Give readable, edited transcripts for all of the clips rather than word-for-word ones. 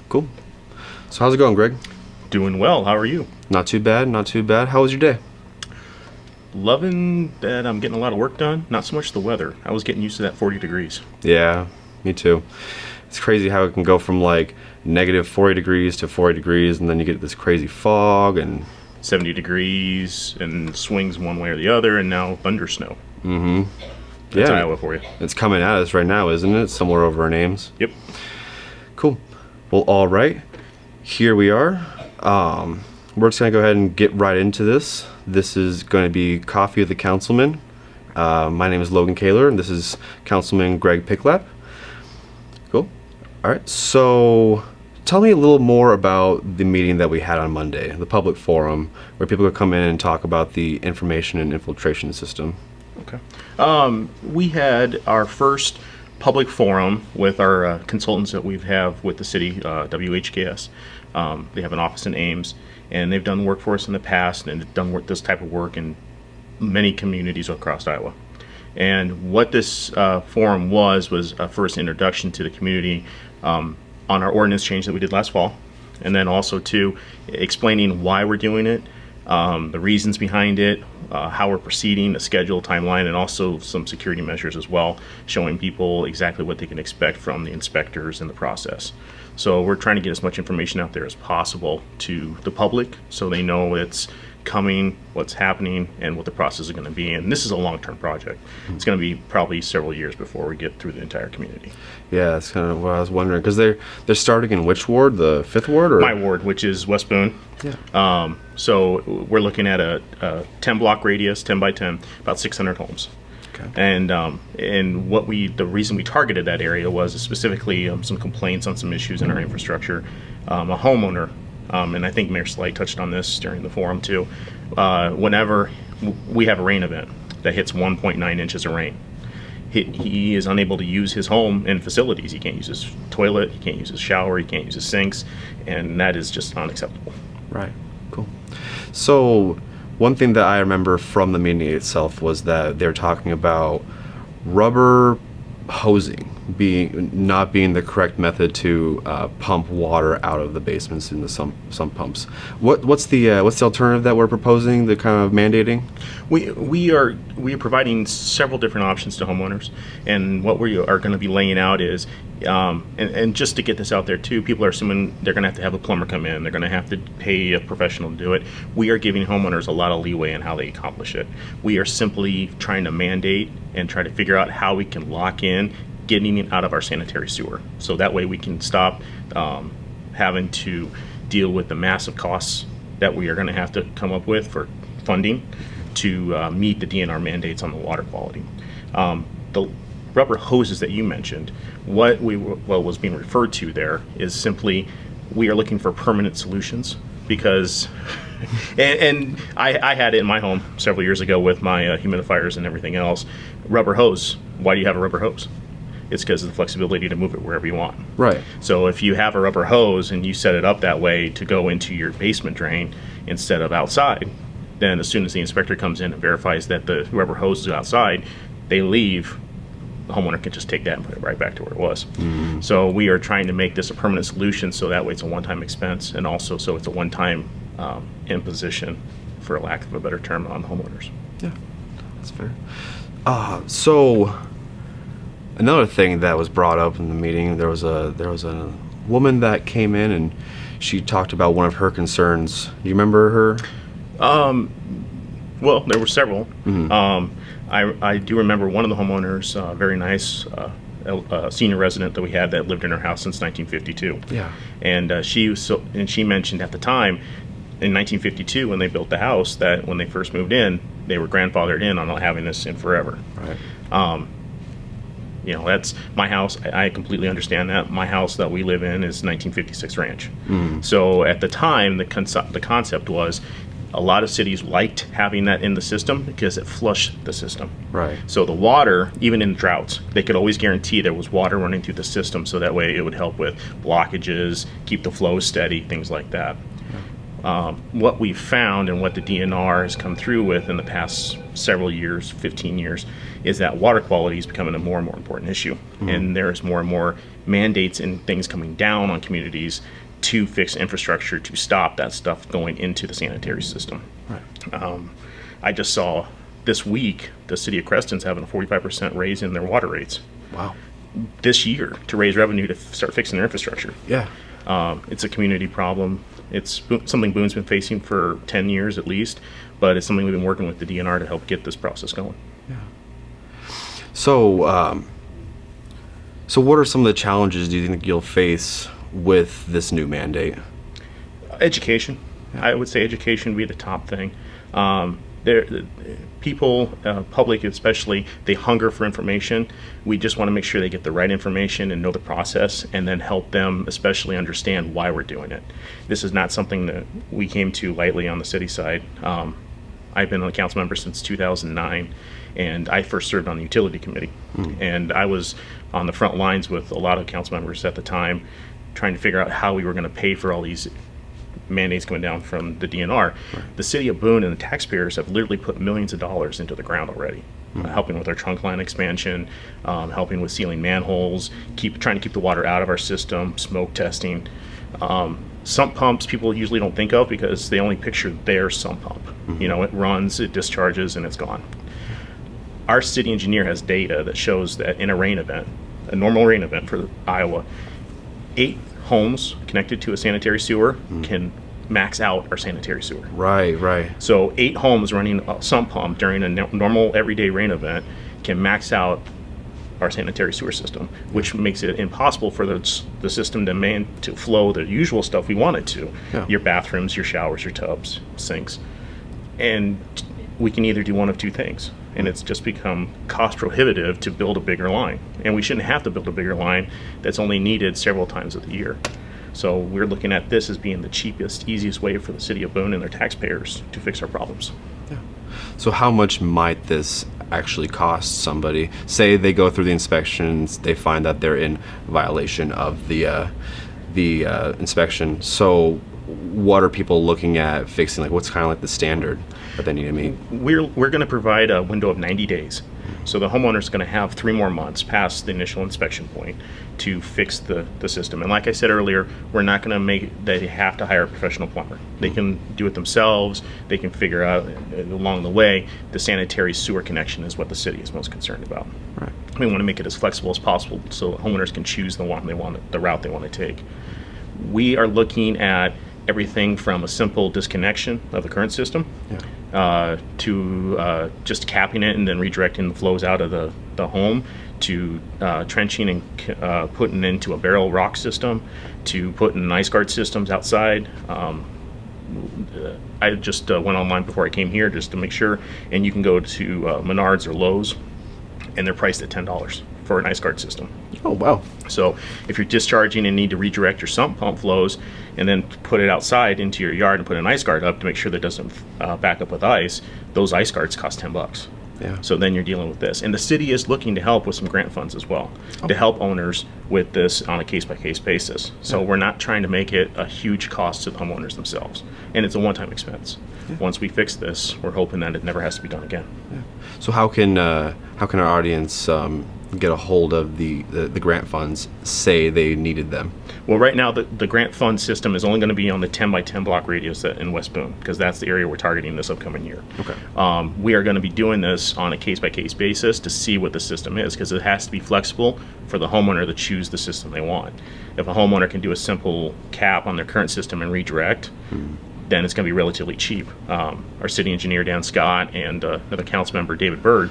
Cool. So how's it going, Greg? Doing well. How are you? Not too bad, not too bad. How was your day? Loving that I'm getting a lot of work done. Not so much the weather. I was getting used to that 40 degrees. Yeah, me too. It's crazy how it can go from like negative 40 degrees to 40 degrees, and then you get this crazy fog and 70 degrees and swings one way or the other, and now thunder snow. Mm-hmm. That's Yeah, Iowa for you. it's coming at us right now, isn't it? Somewhere over our names. Yep. Cool. Well, all right. Here we are. We're just gonna go ahead and get right into this. This is going to be Coffee with the Councilman. My name is Logan Kahler, and this is Councilman Greg Piklapp. Cool. All right. So, tell me a little more about the meeting that we had on Monday, the public forum, where people could come in and talk about the information and infiltration system. Okay. We had our first public forum with our consultants that we have with the city, WHKS. They have an office in Ames, and they've done work for us in the past, and they've done this type of work in many communities across Iowa. And what this forum was a first introduction to the community on our ordinance change that we did last fall, and then also to explaining why we're doing it, the reasons behind it, how we're proceeding, the schedule, timeline, and also some security measures as well, showing people exactly what they can expect from the inspectors in the process. So we're trying to get as much information out there as possible to the public so they know it's coming, what's happening, and what the process is going to be. And this is a long-term project. It's going to be probably several years before we get through the entire community. Yeah, that's kind of what I was wondering, because they're starting in which ward? The 5th ward, or my ward, which is West Boone. Yeah. So we're looking at a 10-block radius, 10 by 10, about 600 homes. Okay. And the reason we targeted that area was specifically some complaints on some issues in our infrastructure. A homeowner, and I think Mayor Slight touched on this during the forum too. Whenever we have a rain event that hits 1.9 inches of rain, he is unable to use his home and facilities. He can't use his toilet, he can't use his shower, he can't use his sinks, and that is just unacceptable. Right. Cool. So one thing that I remember from the meeting itself was that they're talking about rubber hosing not being the correct method to pump water out of the basements in the sump pumps. What's the alternative that we're proposing? The kind of mandating? We are providing several different options to homeowners, and what we are going to be laying out is, and just to get this out there too, people are assuming they're going to have a plumber come in, they're going to have to pay a professional to do it. We are giving homeowners a lot of leeway in how they accomplish it. We are simply trying to mandate and try to figure out how we can lock in getting it out of our sanitary sewer, so that way we can stop having to deal with the massive costs that we are going to have to come up with for funding to meet the DNR mandates on the water quality. The rubber hoses that you mentioned, what was being referred to there is simply we are looking for permanent solutions, because and I had it in my home several years ago with my humidifiers and everything else. Rubber hose. Why do you have a rubber hose? It's because of the flexibility to move it wherever you want. Right. So if you have a rubber hose and you set it up that way to go into your basement drain instead of outside, then as soon as the inspector comes in and verifies that the rubber hose is outside, they leave. The homeowner can just take that and put it right back to where it was. Mm-hmm. So we are trying to make this a permanent solution, so that way it's a one-time expense, and also so it's a one-time imposition, for lack of a better term, on the homeowners. Yeah, that's fair. So another thing that was brought up in the meeting, there was a woman that came in and she talked about one of her concerns. Do you remember her? Well, there were several. Mm-hmm. I do remember one of the homeowners, very nice senior resident that we had that lived in her house since 1952. Yeah. And she mentioned at the time in 1952 when they built the house that when they first moved in, they were grandfathered in on not having this in forever. Right. That's my house. I completely understand that. My house that we live in is 1956 ranch. Mm. So at the time, the concept was a lot of cities liked having that in the system because it flushed the system. Right. So the water, even in droughts, they could always guarantee there was water running through the system, so that way it would help with blockages, keep the flow steady, things like that. what we've found and what the DNR has come through with in the past several years, 15 years, is that water quality is becoming a more and more important issue. And there's more and more mandates and things coming down on communities to fix infrastructure to stop that stuff going into the sanitary system. Right. I just saw this week the city of Creston's having a 45% raise in their water rates Wow. this year to raise revenue to start fixing their infrastructure. Yeah. It's a community problem. It's something Boone's been facing for 10 years at least, but it's something we've been working with the DNR to help get this process going. Yeah. So, so what are some of the challenges do you think you'll face with this new mandate? Education. Yeah. I would say education would be the top thing. People, public especially, they hunger for information. We just want to make sure they get the right information and know the process, and then help them especially understand why we're doing it. This is not something that we came to lightly on the city side. I've been a council member since 2009, and I first served on the utility committee. And I was on the front lines with a lot of council members at the time, trying to figure out how we were going to pay for all these mandates coming down from the DNR. Right. The city of Boone and the taxpayers have literally put millions of dollars into the ground already, helping with our trunk line expansion, helping with sealing manholes, trying to keep the water out of our system, smoke testing. Sump pumps people usually don't think of because they only picture their sump pump. You know, it runs, it discharges, and it's gone. Our city engineer has data that shows that in a rain event, a normal rain event for Iowa, 8 homes connected to a sanitary sewer can max out our sanitary sewer. Right. So 8 homes running a sump pump during a normal everyday rain event can max out our sanitary sewer system, which makes it impossible for the system to flow the usual stuff we want it to. Yeah. Your bathrooms, your showers, your tubs, sinks. And we can either do one of two things. And it's just become cost prohibitive to build a bigger line. And we shouldn't have to build a bigger line that's only needed several times of the year. So we're looking at this as being the cheapest, easiest way for the city of Boone and their taxpayers to fix our problems. Yeah. So how much might this actually cost somebody? Say they go through the inspections, they find that they're in violation of the inspection. So what are people looking at fixing? Like, what's kind of like the standard that they need to meet? We're going to provide a window of 90 days. So the homeowner's going to have 3 more months past the initial inspection point to fix the system. And like I said earlier, we're not going to make they have to hire a professional plumber. They can do it themselves. They can figure out along the way. The sanitary sewer connection is what the city is most concerned about. Right. We want to make it as flexible as possible so homeowners can choose the route they want to take. We are looking at everything from a simple disconnection of the current system to just capping it and then redirecting the flows out of the home, to trenching and putting into a barrel rock system, to putting ice guard systems outside. I just went online before I came here just to make sure, and you can go to Menards or Lowe's, and they're priced at $10 for an ice guard system. Oh, wow. So if you're discharging and need to redirect your sump pump flows and then put it outside into your yard and put an ice guard up to make sure that it doesn't back up with ice, those ice guards cost $10. Yeah. So then you're dealing with this. And the city is looking to help with some grant funds as well, to help owners with this on a case-by-case basis. So we're not trying to make it a huge cost to the homeowners themselves. And it's a one-time expense. Yeah. Once we fix this, we're hoping that it never has to be done again. Yeah. So how can our audience get a hold of the grant funds, say they needed them? Well, right now the grant fund system is only going to be on the 10 by 10 block radius in West Boone, because that's the area we're targeting this upcoming year. Okay. We are going to be doing this on a case-by-case basis to see what the system is, because it has to be flexible for the homeowner to choose the system they want. If a homeowner can do a simple cap on their current system and redirect, then it's going to be relatively cheap. Our city engineer, Dan Scott, and another council member, David Bird,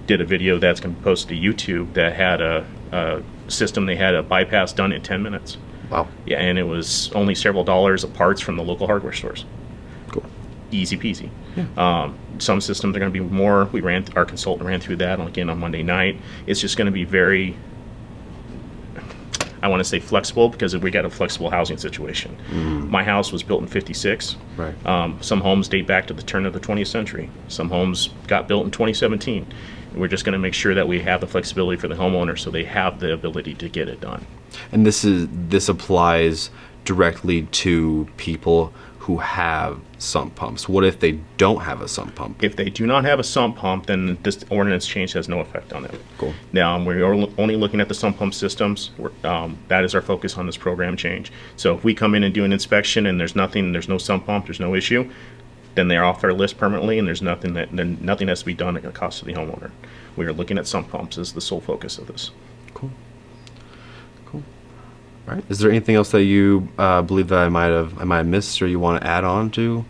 did a video that's going to be posted to YouTube that had a system. They had a bypass done in 10 minutes. Wow. Yeah, and it was only several dollars of parts from the local hardware stores. Cool. Easy peasy. Yeah. Some systems are going to be more. Our consultant ran through that again on Monday night. It's just going to be very, I want to say flexible, because we got a flexible housing situation. My house was built in '56. Right. Some homes date back to the turn of the 20th century. Some homes got built in 2017. We're just going to make sure that we have the flexibility for the homeowner so they have the ability to get it done. And this applies directly to people who have sump pumps? What if they don't have a sump pump? If they do not have a sump pump, then this ordinance change has no effect on them. Cool. Now, we're only looking at the sump pump systems. That is our focus on this program change. So if we come in and do an inspection and there's no sump pump, there's no issue, then they're off our list permanently, and then nothing has to be done at the cost of the homeowner. We are looking at sump pumps as the sole focus of this. Cool. All right. Is there anything else that you believe that I might have missed, or you want to add on to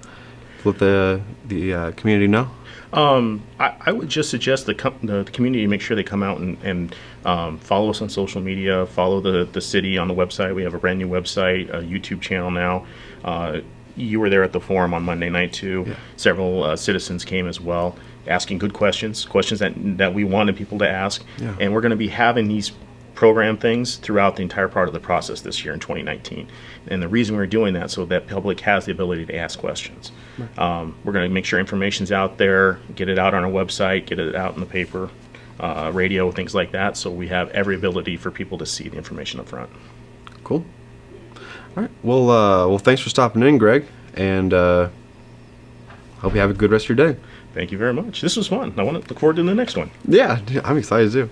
let the community know? I would just suggest the community make sure they come out and follow us on social media, follow the city on the website. We have a brand new website, a YouTube channel now. You were there at the forum on Monday night too. Yeah. Several citizens came as well, asking good questions that we wanted people to ask. Yeah. And we're going to be having these program things throughout the entire part of the process this year in 2019. And the reason we're doing that so that public has the ability to ask questions. Right. We're going to make sure information's out there, get it out on our website, get it out in the paper, radio, things like that, so we have every ability for people to see the information up front. Cool. All right. Well, thanks for stopping in, Greg, and hope you have a good rest of your day. Thank you very much. This was fun. I want to look forward to the next one. Yeah, I'm excited too.